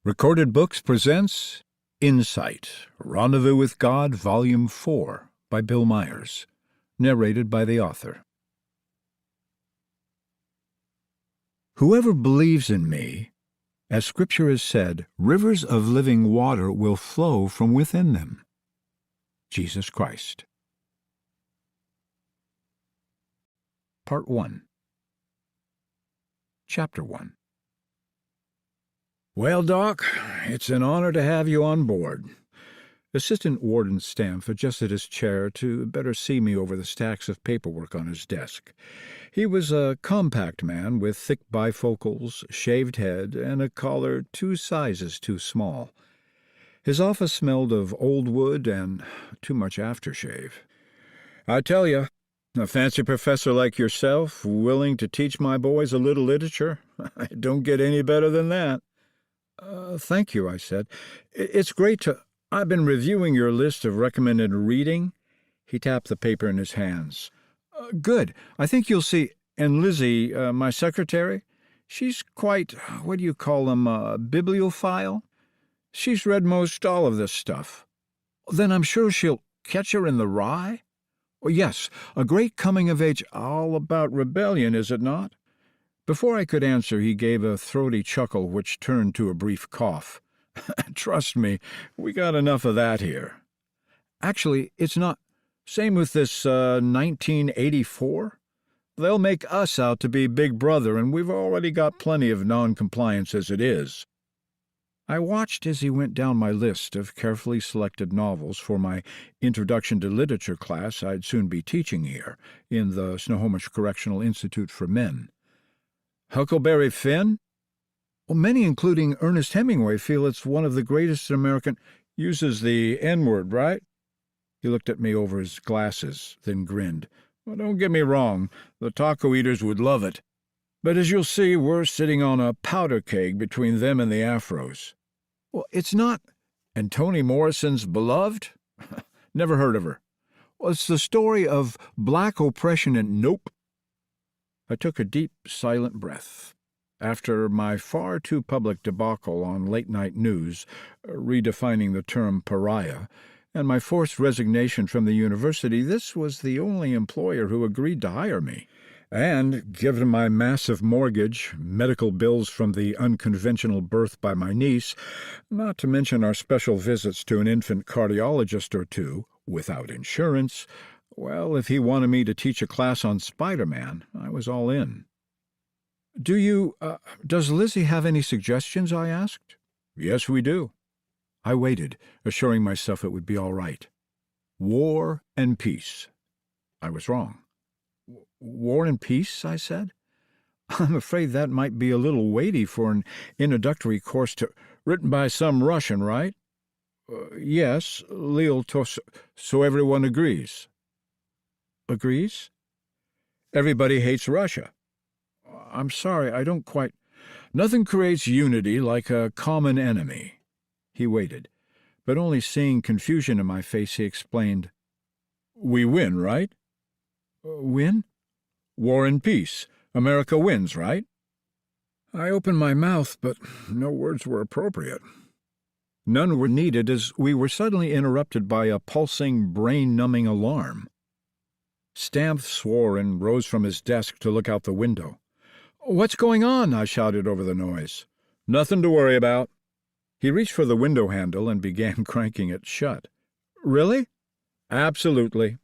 Recorded Books presents Insight, Rendezvous with God, Volume 4, by Bill Myers, narrated by the author. Whoever believes in me, as Scripture has said, rivers of living water will flow from within them. Jesus Christ. Part 1. Chapter 1. Well, Doc, it's an honor to have you on board. Assistant Warden Stamp adjusted his chair to better see me over the stacks of paperwork on his desk. He was a compact man with thick bifocals, shaved head, and a collar 2 sizes too small. His office smelled of old wood and too much aftershave. I tell you, a fancy professor like yourself, willing to teach my boys a little literature, I don't get any better than that. Thank you, I said. It's great to... I've been reviewing your list of recommended reading. He tapped the paper in his hands. Good. I think you'll see... And Lizzie, my secretary, she's quite, what do you call them, a bibliophile? She's read most all of this stuff. Then I'm sure she'll catch her in the rye? Oh, yes, a great coming-of-age, all about rebellion, is it not? Before I could answer, he gave a throaty chuckle which turned to a brief cough. Trust me, we got enough of that here. Actually, it's not. Same with this 1984. They'll make us out to be Big Brother, and we've already got plenty of non-compliance as it is. I watched as he went down my list of carefully selected novels for my Introduction to Literature class I'd soon be teaching here, in the Snohomish Correctional Institute for Men. Huckleberry Finn? Well, many, including Ernest Hemingway, feel it's one of the greatest American... Uses the N-word, right? He looked at me over his glasses, then grinned. Well, don't get me wrong, the taco eaters would love it. But as you'll see, we're sitting on a powder keg between them and the Afros. Well, it's not... And Toni Morrison's Beloved? Never heard of her. Well, it's the story of black oppression and... Nope. I took a deep, silent breath. After my far too public debacle on late-night news, redefining the term pariah, and my forced resignation from the university, this was the only employer who agreed to hire me. And, given my massive mortgage, medical bills from the unconventional birth by my niece, not to mention our special visits to an infant cardiologist or two, without insurance, well, if he wanted me to teach a class on Spider-Man, I was all in. Does Lizzie have any suggestions? I asked. Yes, we do. I waited, assuring myself it would be all right. War and Peace. I was wrong. War and Peace, I said. I'm afraid that might be a little weighty for an introductory course written by some Russian, right? Yes, Leo so everyone agrees. Agrees? Everybody hates Russia. I'm sorry, I don't quite... Nothing creates unity like a common enemy. He waited, but only seeing confusion in my face, he explained. We win, right? Win? War and Peace. America wins, right? I opened my mouth, but no words were appropriate. None were needed as we were suddenly interrupted by a pulsing, brain-numbing alarm. Stamp swore and rose from his desk to look out the window. What's going on? I shouted over the noise. Nothing to worry about. He reached for the window handle and began cranking it shut. Really? Absolutely.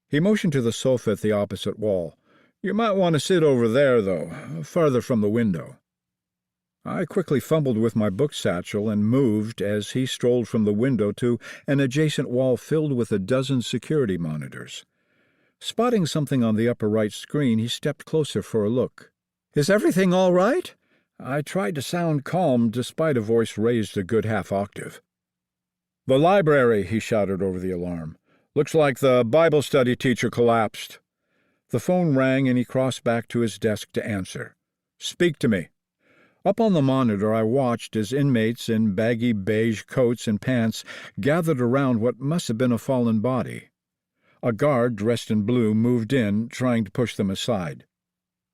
He motioned to the sofa at the opposite wall. You might want to sit over there, though, farther from the window. I quickly fumbled with my book satchel and moved as he strolled from the window to an adjacent wall filled with a dozen security monitors. Spotting something on the upper right screen, he stepped closer for a look. Is everything all right? I tried to sound calm despite a voice raised a good half-octave. The library, he shouted over the alarm. Looks like the Bible study teacher collapsed. The phone rang and he crossed back to his desk to answer. Speak to me. Up on the monitor I watched as inmates in baggy beige coats and pants gathered around what must have been a fallen body. A guard dressed in blue moved in, trying to push them aside.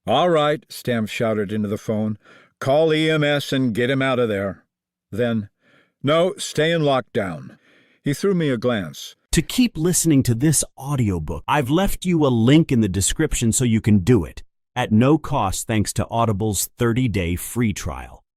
All right, Stamp shouted into the phone. Call EMS and get him out of there. Then, "No, stay in lockdown." He threw me a glance. To keep listening to this audiobook, I've left you a link in the description so you can do it, at no cost thanks to Audible's 30-day free trial.